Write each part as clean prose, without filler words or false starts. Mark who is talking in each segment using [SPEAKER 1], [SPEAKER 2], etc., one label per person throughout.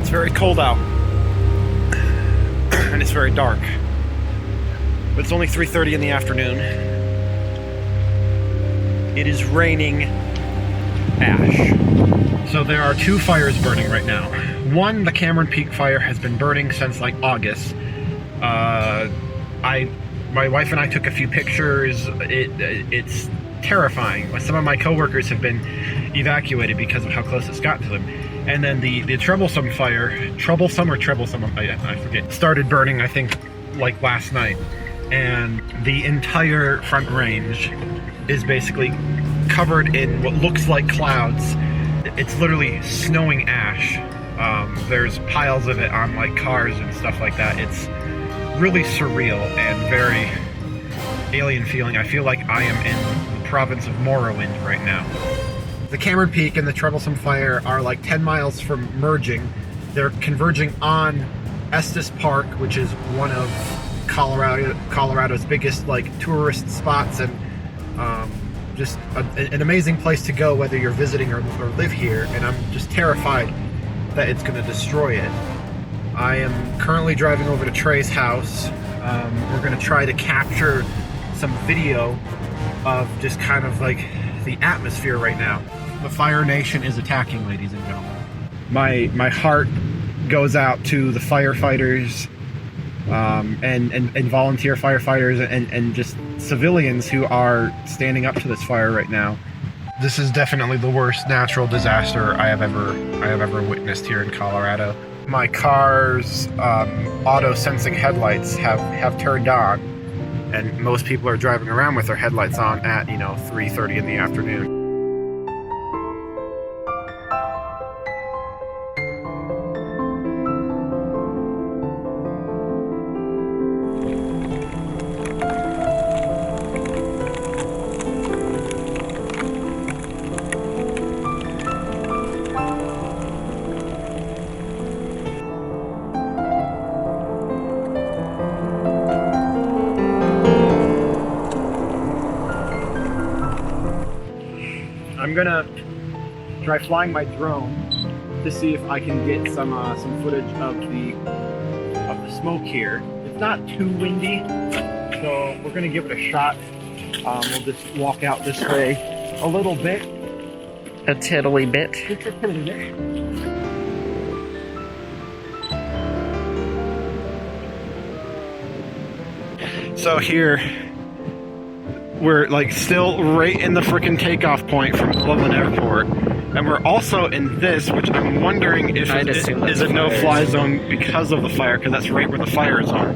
[SPEAKER 1] It's very cold out. And it's very dark. But it's only 3:30 in the afternoon. It is raining ash. So there are two fires burning right now. One, the Cameron Peak fire, has been burning since like August. My wife and I took a few pictures. It's terrifying. Some of my coworkers have been evacuated because of how close it's got to them. And then the Troublesome fire, Troublesome, I forget, started burning, I think, like last night. And the entire Front Range is basically covered in what looks like clouds. It's literally snowing ash. There's piles of it on like cars and stuff like that. It's really surreal and very alien feeling. I feel like I am in the province of Morrowind right now. The Cameron Peak and the Troublesome fire are like 10 miles from merging. They're converging on Estes Park, which is one of Colorado's biggest like tourist spots, and just an amazing place to go whether you're visiting or live here. And I'm just terrified that it's going to destroy it. I am currently driving over to Trey's house. We're going to try to capture some video of just kind of like the atmosphere right now. The Fire Nation is attacking, ladies and gentlemen. My heart goes out to the firefighters and volunteer firefighters and just civilians who are standing up to this fire right now. This is definitely the worst natural disaster I have ever witnessed here in Colorado. My car's auto sensing headlights have turned on, and most people are driving around with their headlights on at 3:30 in the afternoon. I'm gonna try flying my drone to see if I can get some footage of the smoke here. It's not too windy, so we're gonna give it a shot. We'll just walk out this way a little bit.
[SPEAKER 2] A tiddly bit.
[SPEAKER 1] Just a tiddly bit. So here, we're like still right in the frickin' takeoff point from Loveland Airport, and we're also in this, which I'm wondering if it is a no-fly zone because of the fire, because that's right where the fires are.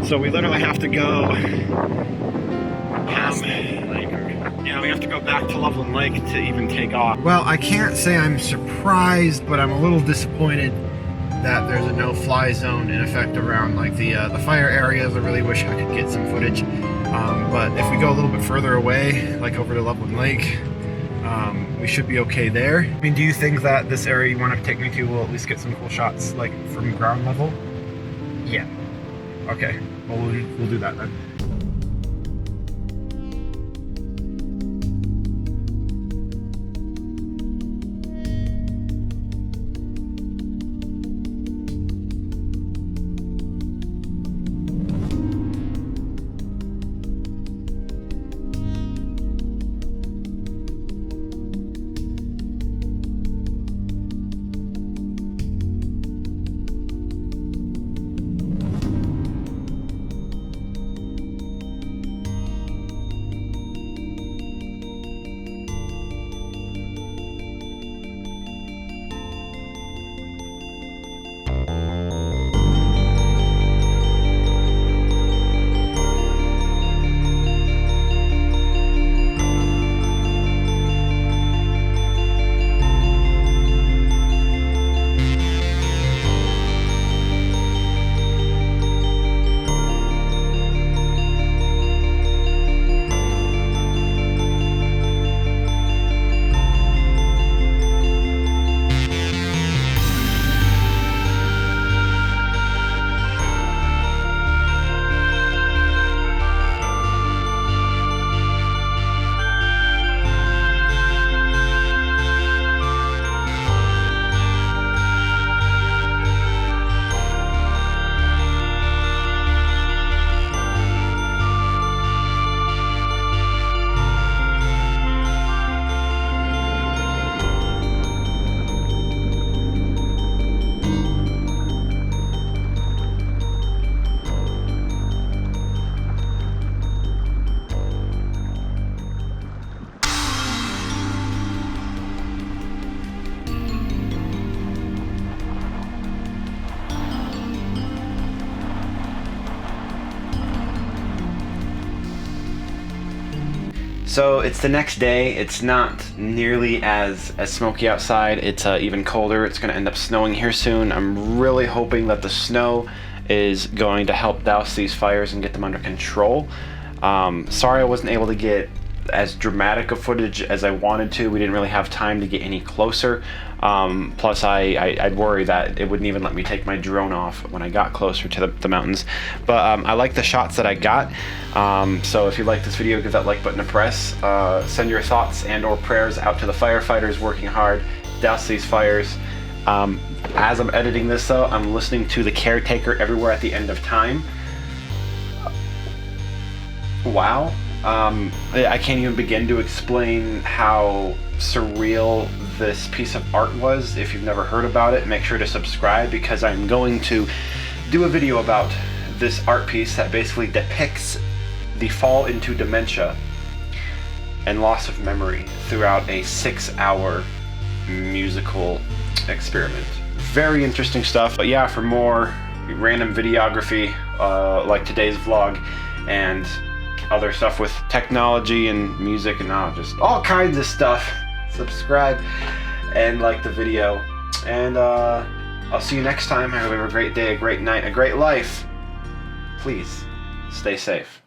[SPEAKER 1] So we literally have to go. We have to go back to Loveland Lake to even take off. Well, I can't say I'm surprised, but I'm a little disappointed that there's a no-fly zone in effect around like the fire areas. I really wish I could get some footage. But if we go a little bit further away, like over to Loveland Lake, we should be okay there. I mean, do you think that this area you want to take me to will at least get some cool shots, like from ground level?
[SPEAKER 2] Yeah.
[SPEAKER 1] Okay, well, we'll do that then. So it's the next day. It's not nearly as smoky outside. It's even colder. It's going to end up snowing here soon. I'm really hoping that the snow is going to help douse these fires and get them under control. Sorry I wasn't able to get as dramatic a footage as I wanted to. We didn't really have time to get any closer. Plus I'd worry that it wouldn't even let me take my drone off when I got closer to the mountains. But I like the shots that I got. So if you like this video, give that like button a press. Send your thoughts and or prayers out to the firefighters working hard, douse these fires. As I'm editing this though, I'm listening to The Caretaker Everywhere at the End of Time. Wow. I can't even begin to explain how surreal this piece of art was. If you've never heard about it, make sure to subscribe, because I'm going to do a video about this art piece that basically depicts the fall into dementia and loss of memory throughout a 6-hour musical experiment. Very interesting stuff. But yeah, for more random videography like today's vlog and other stuff with technology and music and just all kinds of stuff, subscribe and like the video. And I'll see you next time. I hope you have a great day, a great night, a great life. Please stay safe.